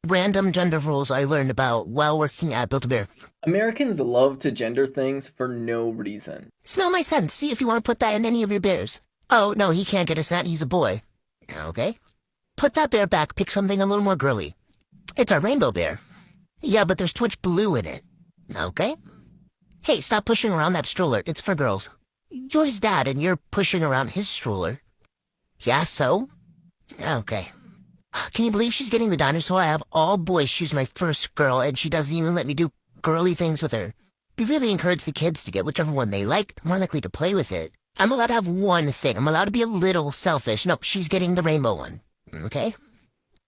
random gender roles I learned about while working at Build-A-Bear. Americans love to gender things for no reason. Smell my scent. See if you want to put that in any of your bears. Oh, no, he can't get a scent. He's a boy. Okay. Put that bear back. Pick something a little more girly. It's a rainbow bear. Yeah, but there's Twitch blue in it. Okay. Hey, stop pushing around that stroller. It's for girls. You're his dad, and you're pushing around his stroller. Yeah, so? Okay. Can you believe she's getting the dinosaur? I have all boys. She's my first girl, and she doesn't even let me do girly things with her. We really encourage the kids to get whichever one they like, the more likely to play with it. I'm allowed to have one thing. I'm allowed to be a little selfish. No, she's getting the rainbow one. Okay?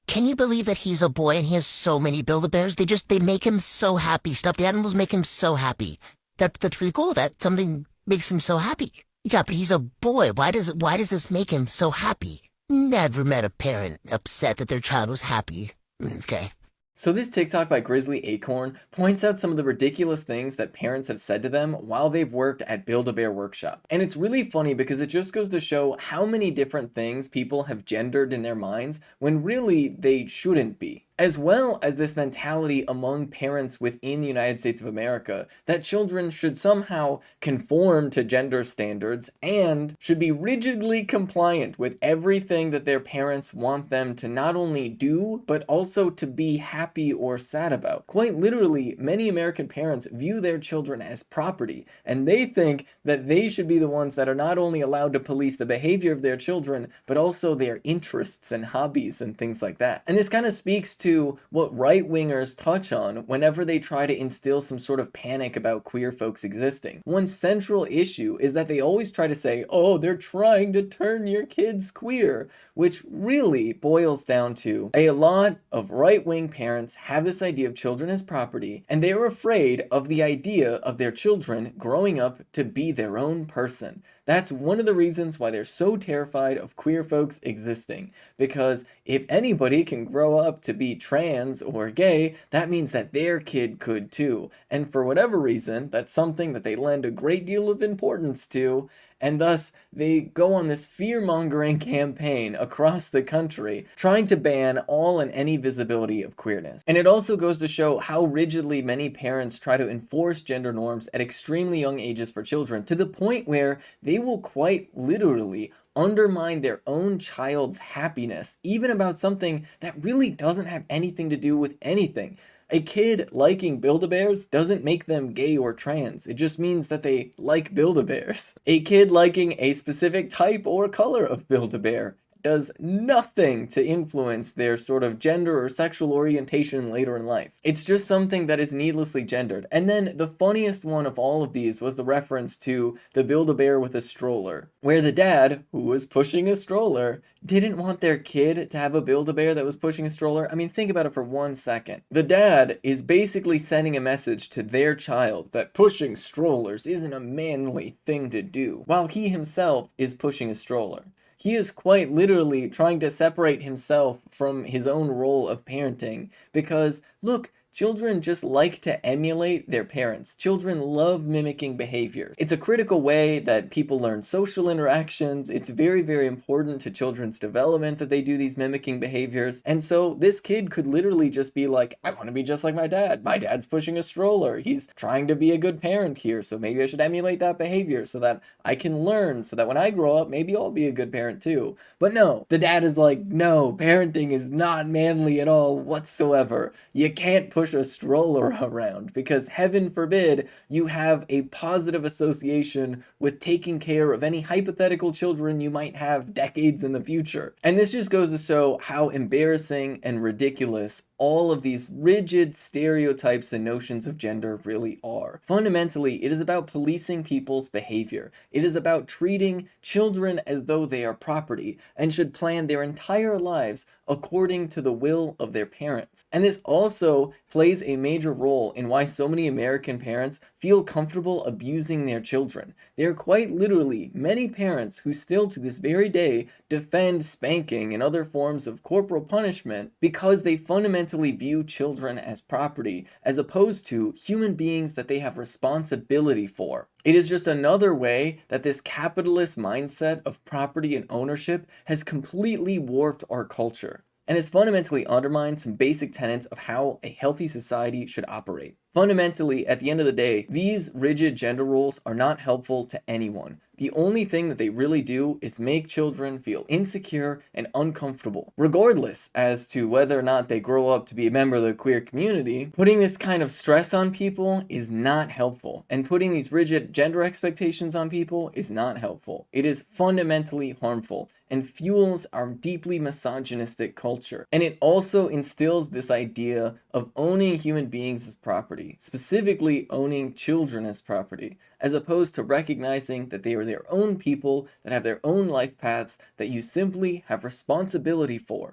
Can you believe that he's a boy and he has so many Build-A-Bears? They make him so happy. Stuffed animals make him so happy. That's really cool. That something makes him so happy. Yeah, but he's a boy. Why does this make him so happy? Never met a parent upset that their child was happy. Okay. So this TikTok by Grizzly Acorn points out some of the ridiculous things that parents have said to them while they've worked at Build-A-Bear Workshop. And it's really funny because it just goes to show how many different things people have gendered in their minds when really they shouldn't be. As well as this mentality among parents within the United States of America that children should somehow conform to gender standards and should be rigidly compliant with everything that their parents want them to not only do, but also to be happy or sad about. Quite literally, many American parents view their children as property, and they think that they should be the ones that are not only allowed to police the behavior of their children, but also their interests and hobbies and things like that. And this kind of speaks to what right-wingers touch on whenever they try to instill some sort of panic about queer folks existing. One central issue is that they always try to say, oh, they're trying to turn your kids queer, which really boils down to a lot of right-wing parents have this idea of children as property, and they are afraid of the idea of their children growing up to be their own person. That's one of the reasons why they're so terrified of queer folks existing, because if anybody can grow up to be trans or gay, that means that their kid could too. And for whatever reason, that's something that they lend a great deal of importance to, and thus they go on this fear-mongering campaign across the country trying to ban all and any visibility of queerness. And it also goes to show how rigidly many parents try to enforce gender norms at extremely young ages for children, to the point where they will quite literally undermine their own child's happiness, even about something that really doesn't have anything to do with anything. A kid liking Build-A-Bears doesn't make them gay or trans. It just means that they like Build-A-Bears. A kid liking a specific type or color of Build-A-Bear does nothing to influence their sort of gender or sexual orientation later in life. It's just something that is needlessly gendered. And then the funniest one of all of these was the reference to the Build-A-Bear with a stroller, where the dad, who was pushing a stroller, didn't want their kid to have a Build-A-Bear that was pushing a stroller. I mean, think about it for 1 second. The dad is basically sending a message to their child that pushing strollers isn't a manly thing to do, while he himself is pushing a stroller. He is quite literally trying to separate himself from his own role of parenting because, look, children just like to emulate their parents. Children love mimicking behavior. It's a critical way that people learn social interactions. It's very, very important to children's development that they do these mimicking behaviors. And so this kid could literally just be like, I want to be just like my dad. My dad's pushing a stroller. He's trying to be a good parent here, so maybe I should emulate that behavior so that I can learn, so that when I grow up, maybe I'll be a good parent too. But no, the dad is like, no, parenting is not manly at all whatsoever. You can't push a stroller around because heaven forbid you have a positive association with taking care of any hypothetical children you might have decades in the future. And this just goes to show how embarrassing and ridiculous all of these rigid stereotypes and notions of gender really are. Fundamentally, it is about policing people's behavior. It is about treating children as though they are property and should plan their entire lives according to the will of their parents. And this also plays a major role in why so many American parents feel comfortable abusing their children. There are quite literally many parents who still to this very day defend spanking and other forms of corporal punishment because they fundamentally view children as property as opposed to human beings that they have responsibility for. It is just another way that this capitalist mindset of property and ownership has completely warped our culture. and has fundamentally undermined some basic tenets of how a healthy society should operate. Fundamentally, at the end of the day, these rigid gender roles are not helpful to anyone. The only thing that they really do is make children feel insecure and uncomfortable. Regardless as to whether or not they grow up to be a member of the queer community, putting this kind of stress on people is not helpful. And putting these rigid gender expectations on people is not helpful. It is fundamentally harmful and fuels our deeply misogynistic culture. And it also instills this idea of owning human beings as property, specifically owning children as property, as opposed to recognizing that they are their own people that have their own life paths that you simply have responsibility for.